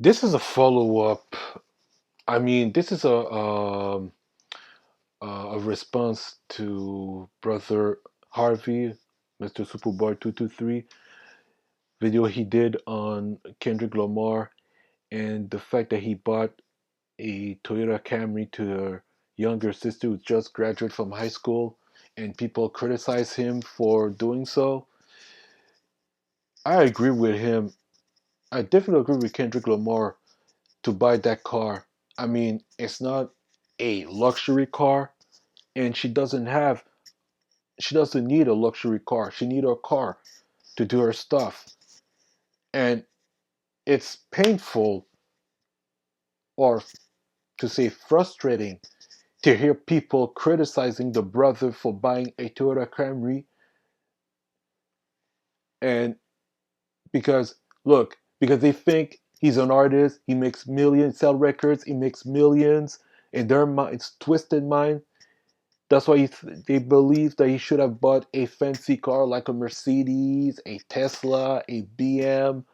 This is a follow-up. This is a response to Brother Harvey, Mr. Superboy 223 video he did on Kendrick Lamar and the fact that he bought a Toyota Camry to her younger sister who just graduated from high school and people criticize him for doing so. I agree with him. I definitely agree with Kendrick Lamar to buy that car. It's not a luxury car, and she doesn't need a luxury car. She need a car to do her stuff. And it's painful, or to say frustrating, to hear people criticizing the brother for buying a Toyota Camry. And because, look, because they think he's an artist, he makes millions, sell records, he makes millions. In their mind, it's twisted mind. That's why they believe that he should have bought a fancy car like a Mercedes, a Tesla, a BMW,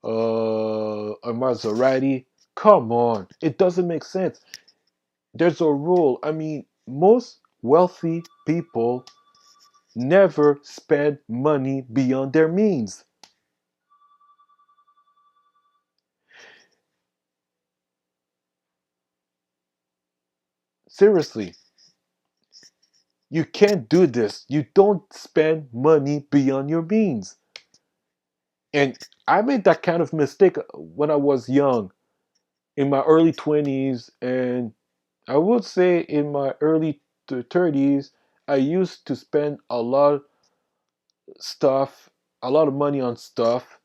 a Maserati. Come on, it doesn't make sense. There's a rule. Most wealthy people never spend money beyond their means. Seriously, you can't do this. You don't spend money beyond your means. And I made that kind of mistake when I was young, in my early 20s, and I would say in my early 30s, I used to spend stuff, a lot of money on stuff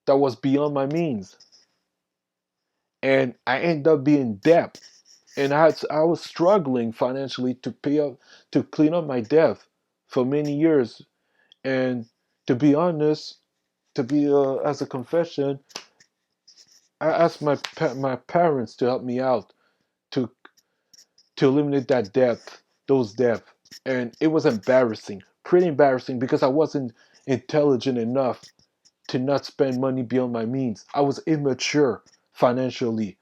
that was beyond my means. And I ended up being in debt. And I was struggling financially to pay up, to clean up my debt for many years. And to be honest, to be as a confession, I asked my parents to help me out to eliminate that debt, those debt, and it was embarrassing, pretty embarrassing, because I wasn't intelligent enough to not spend money beyond my means. I was immature financially,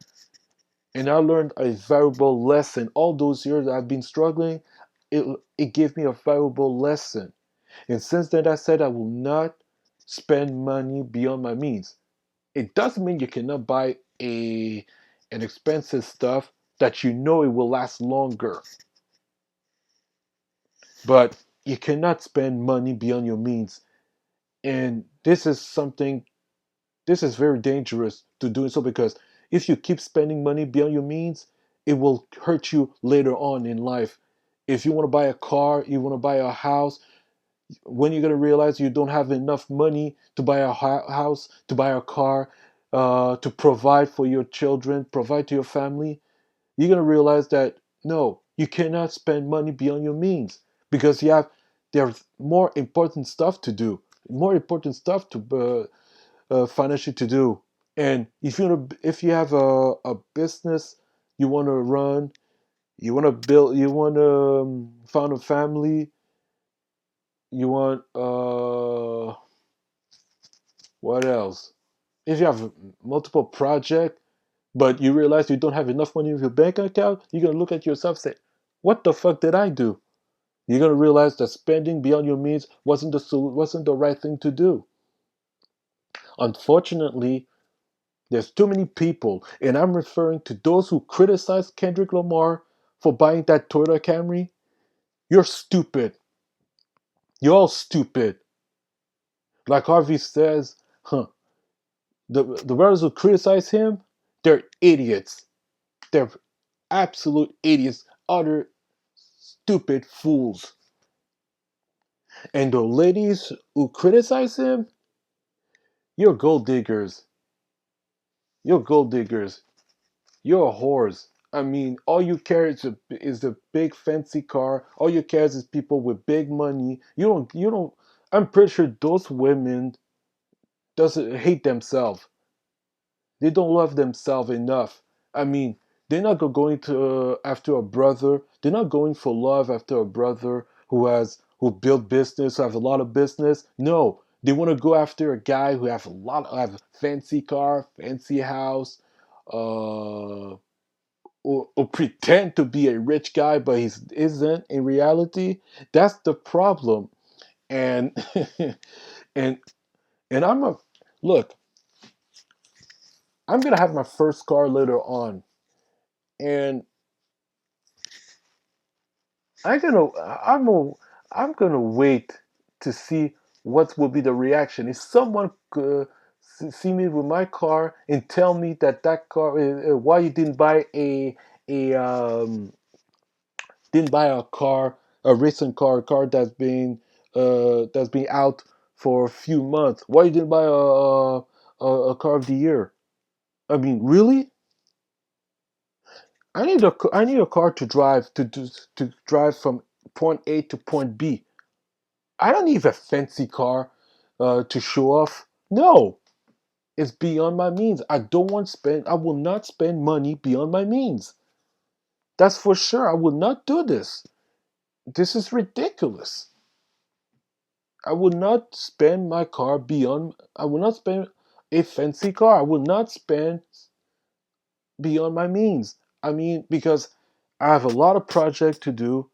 and I learned a valuable lesson. All those years I've been struggling, it it gave me a valuable lesson, and since then I said I will not spend money beyond my means. It doesn't mean you cannot buy a an expensive stuff that you know it will last longer. But you cannot spend money beyond your means. And this is very dangerous to doing so, because if you keep spending money beyond your means, it will hurt you later on in life. If you want to buy a car, you want to buy a house, when you're going to realize you don't have enough money to buy a house, to buy a car, to provide for your children, provide to your family, you're going to realize that no, you cannot spend money beyond your means, because there's more important stuff to do, more important stuff to financially to do. And if you have a business you want to run, you want to build, you want to found a family, you want what else? If you have multiple projects, but you realize you don't have enough money in your bank account, you're gonna look at yourself and say, "What the fuck did I do?" You're gonna realize that spending beyond your means wasn't the right thing to do. Unfortunately, there's too many people, and I'm referring to those who criticize Kendrick Lamar for buying that Toyota Camry. You're stupid. You're all stupid. Like Harvey says, huh? The brothers who criticize him, they're idiots. They're absolute idiots, utter stupid fools. And the ladies who criticize him, you're gold diggers. You're gold diggers. You're whores. All you care is the big fancy car. All you care is people with big money. You don't. I'm pretty sure those women doesn't hate themselves. They don't love themselves enough. I mean, they're not going to after a brother. They're not going for love after a brother who built business, who have a lot of business. No, They want to go after a guy who have have a fancy car, fancy house, uh, or pretend to be a rich guy, but he isn't in reality. That's the problem. And and and I'm a look. I'm gonna have my first car later on, and I'm gonna I'm a, I'm gonna wait to see what will be the reaction. If someone see me with my car and tell me that that car, why you a didn't buy a car, a racing car, a car that's been out for a few months. Why you didn't buy a car of the year? I mean, really? I need a car to drive to drive from point A to point B. I don't need a fancy car to show off. No, it's beyond my means. I don't want to spend. I will not spend money beyond my means. That's for sure. I will not do this. This is ridiculous. I will not spend my car beyond. I will not spend a fancy car. I will not spend beyond my means. I mean, because I have a lot of projects to do.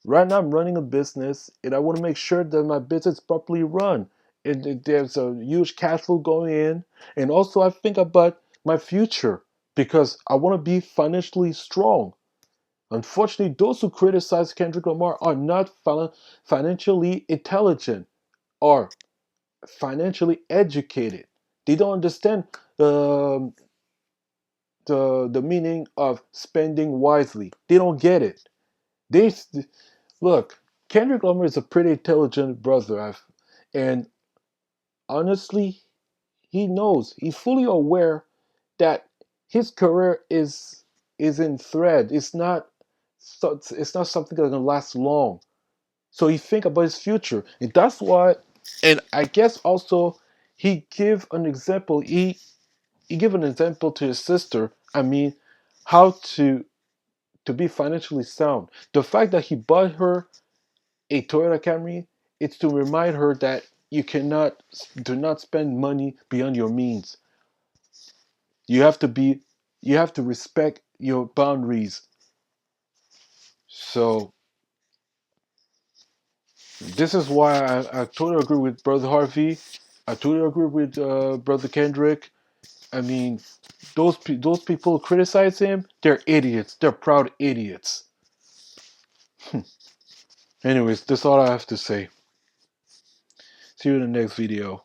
Right now, I'm running a business, and I want to make sure that my business is properly run. And there's a huge cash flow going in, and also I think about my future because I want to be financially strong. Unfortunately, those who criticize Kendrick Lamar are not financially intelligent or financially educated. They don't understand the meaning of spending wisely. They don't get it. They look. Kendrick Lamar is a pretty intelligent brother, and honestly, he knows. He's fully aware that his career is in thread. It's not something that's gonna last long. So he think about his future, and that's why. And I guess also he give an example. He give an example to his sister. I mean, how to be financially sound. The fact that he bought her a Toyota Camry, it's to remind her that you cannot do not spend money beyond your means. You have to be you have to respect your boundaries. So this is why I totally agree with Brother Harvey. I totally agree with Brother Kendrick. I mean, those people who criticize him, they're idiots. They're proud idiots. Anyways, that's all I have to say. See you in the next video.